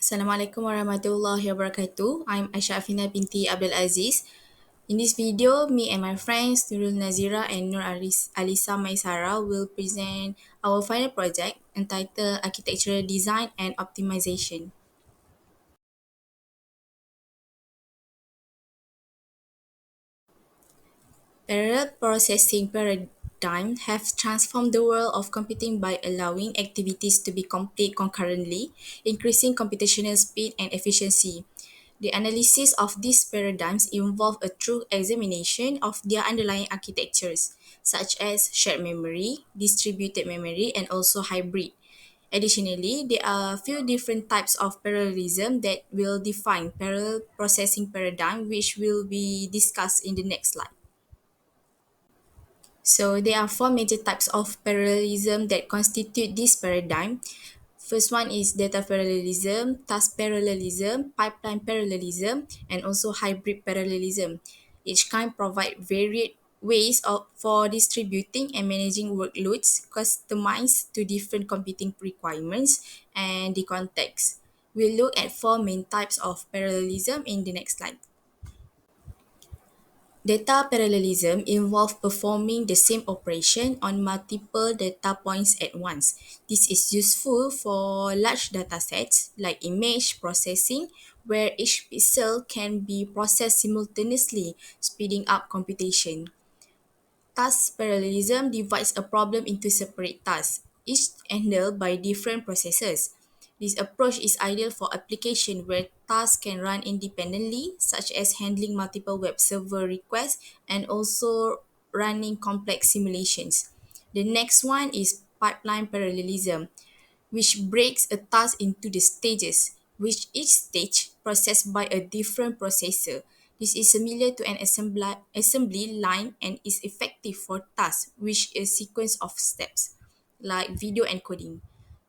Assalamualaikum warahmatullahi wabarakatuh. I'm Aisha Afina binti Abdul Aziz. In this video, me and my friends Nurul Nazira and Alisa Maisara will present our final project entitled Architectural Design and Optimization. Parallel processing paradigm have transformed the world of computing by allowing activities to be complete concurrently, increasing computational speed and efficiency. The analysis of these paradigms involve a true examination of their underlying architectures, such as shared memory, distributed memory, and also hybrid. Additionally, there are a few different types of parallelism that will define parallel processing paradigm, which will be discussed in the next slide. So there are four major types of parallelism that constitute this paradigm. First one is data parallelism, task parallelism, pipeline parallelism, and also hybrid parallelism. Each kind provide varied ways for distributing and managing workloads customized to different computing requirements and the context. We'll look at four main types of parallelism in the next slide. Data parallelism involves performing the same operation on multiple data points at once. This is useful for large datasets like image processing, where each pixel can be processed simultaneously, speeding up computation. Task parallelism divides a problem into separate tasks, each handled by different processors. This approach is ideal for applications where tasks can run independently, such as handling multiple web server requests and also running complex simulations. The next one is pipeline parallelism, which breaks a task into the stages, which each stage processed by a different processor. This is similar to an assembly line and is effective for tasks which is a sequence of steps, like video encoding.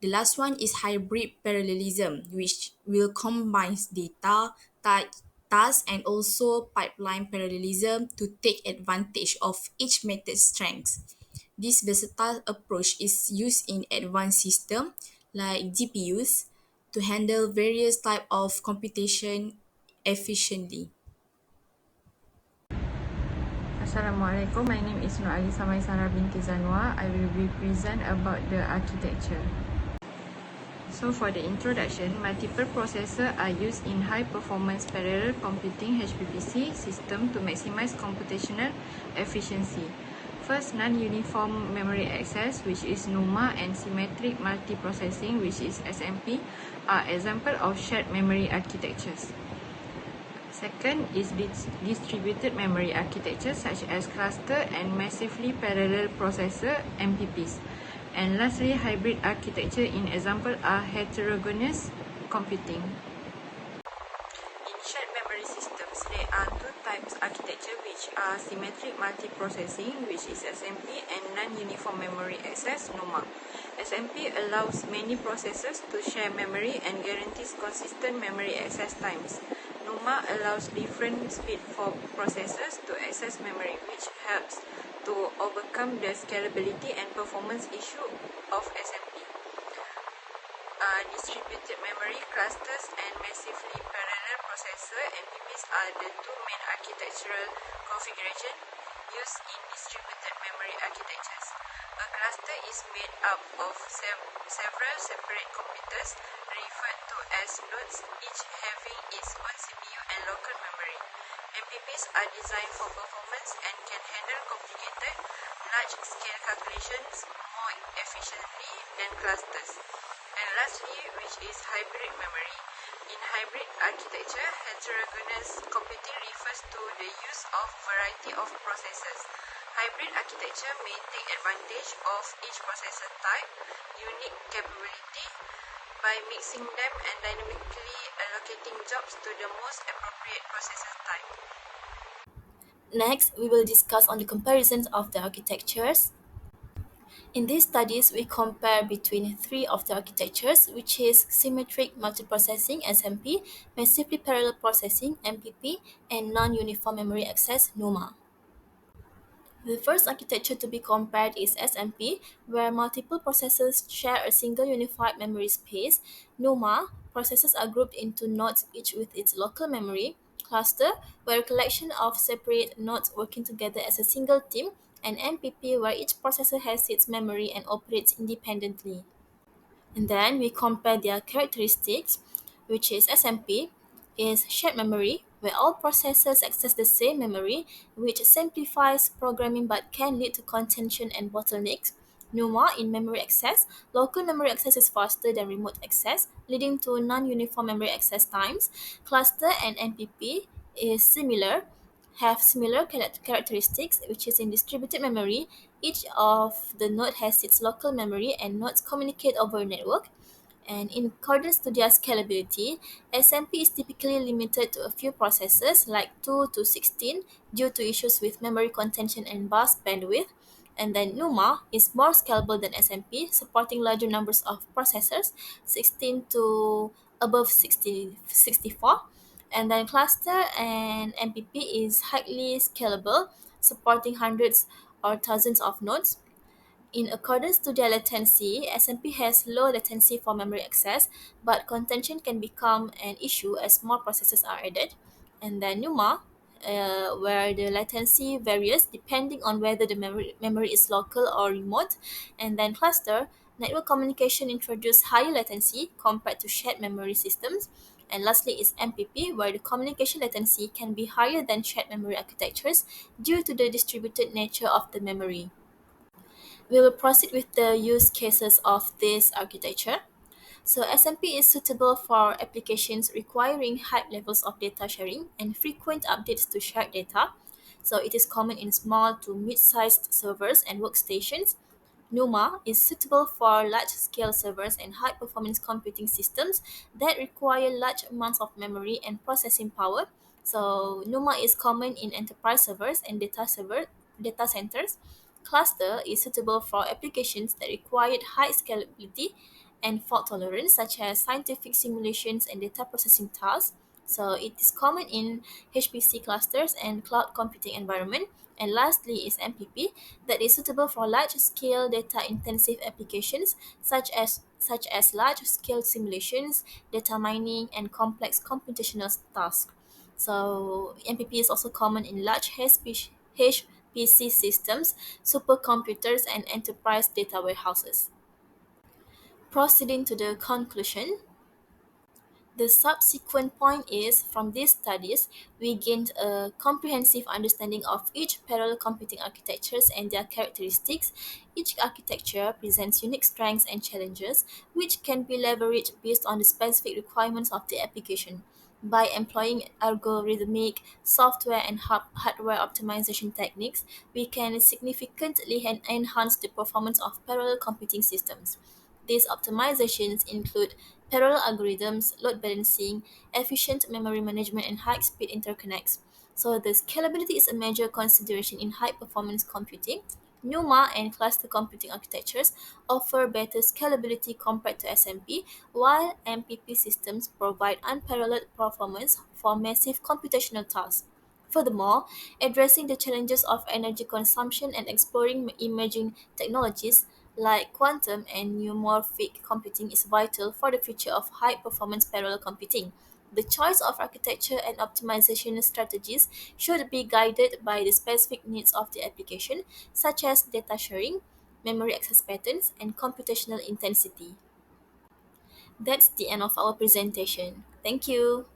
The last one is hybrid parallelism, which will combine data, task, and also pipeline parallelism to take advantage of each method's strengths. This versatile approach is used in advanced systems like GPUs to handle various types of computation efficiently. Assalamualaikum, my name is Nur Alisa Maisara binti Zanwa. I will be present about the architecture. So for the introduction, multiple processors are used in high performance parallel computing HPPC system to maximize computational efficiency. First, non-uniform memory access, which is NUMA, and symmetric multiprocessing, which is SMP, are examples of shared memory architectures. Second is distributed memory architecture such as cluster and massively parallel processor MPPs. And lastly, hybrid architecture in example are heterogeneous computing. In shared memory systems, there are two types architecture which are symmetric multiprocessing, which is SMP, and non-uniform memory access, NUMA. SMP allows many processors to share memory and guarantees consistent memory access times. NUMA allows different speed for processors to access memory, which helps to overcome the scalability and performance issue of SMP. Distributed memory clusters and massively parallel processor MPPs are the two main architectural configurations used in distributed memory architectures. A cluster is made up of several separate computers referred to as nodes, each having its own CPU and local memory. MPPs are designed for performance and can handle complicated, large-scale calculations more efficiently than clusters. And lastly, which is hybrid memory. In hybrid architecture, heterogeneous computing refers to the use of variety of processors. Hybrid architecture may take advantage of each processor type, unique capability, by mixing them and dynamically allocating jobs to the most appropriate processor type. Next, we will discuss on the comparisons of the architectures. In these studies, we compare between three of the architectures, which is symmetric multiprocessing (SMP), massively parallel processing (MPP), and non-uniform memory access (NUMA). The first architecture to be compared is SMP, where multiple processors share a single unified memory space. NUMA, processors are grouped into nodes, each with its local memory. Cluster, where a collection of separate nodes working together as a single team. And MPP, where each processor has its memory and operates independently. And then we compare their characteristics, which is SMP is shared memory, where all processors access the same memory, which simplifies programming but can lead to contention and bottlenecks. NUMA in memory access, local memory access is faster than remote access, leading to non-uniform memory access times. Cluster and MPP is similar, have similar characteristics, which is in distributed memory. Each of the node has its local memory and nodes communicate over a network. And in accordance to their scalability, SMP is typically limited to a few processors like 2 to 16 due to issues with memory contention and bus bandwidth. And then NUMA is more scalable than SMP, supporting larger numbers of processors, 16 to above 64. And then cluster and MPP is highly scalable, supporting hundreds or thousands of nodes. In accordance to their latency, SMP has low latency for memory access, but contention can become an issue as more processors are added. And then NUMA, where the latency varies depending on whether the memory is local or remote. And then cluster, network communication introduce higher latency compared to shared memory systems. And lastly is MPP, where the communication latency can be higher than shared memory architectures due to the distributed nature of the memory. We will proceed with the use cases of this architecture. So SMP is suitable for applications requiring high levels of data sharing and frequent updates to shared data. So it is common in small to mid-sized servers and workstations. NUMA is suitable for large-scale servers and high-performance computing systems that require large amounts of memory and processing power. So NUMA is common in enterprise servers and data centers. Cluster is suitable for applications that require high scalability and fault tolerance, such as scientific simulations and data processing tasks. So it is common in HPC clusters and cloud computing environment. And lastly is MPP that is suitable for large-scale data-intensive applications such as large-scale simulations, data mining, and complex computational tasks. So MPP is also common in large HPC systems, supercomputers, and enterprise data warehouses. Proceeding to the conclusion, the subsequent point is from these studies, we gained a comprehensive understanding of each parallel computing architectures and their characteristics. Each architecture presents unique strengths and challenges, which can be leveraged based on the specific requirements of the application. By employing algorithmic, software, and hardware optimization techniques, we can significantly enhance the performance of parallel computing systems. These optimizations include parallel algorithms, load balancing, efficient memory management, and high-speed interconnects. So the scalability is a major consideration in high-performance computing. NUMA and cluster computing architectures offer better scalability compared to SMP, while MPP systems provide unparalleled performance for massive computational tasks. Furthermore, addressing the challenges of energy consumption and exploring emerging technologies like quantum and neuromorphic computing is vital for the future of high performance parallel computing. The choice of architecture and optimization strategies should be guided by the specific needs of the application, such as data sharing, memory access patterns, and computational intensity. That's the end of our presentation. Thank you.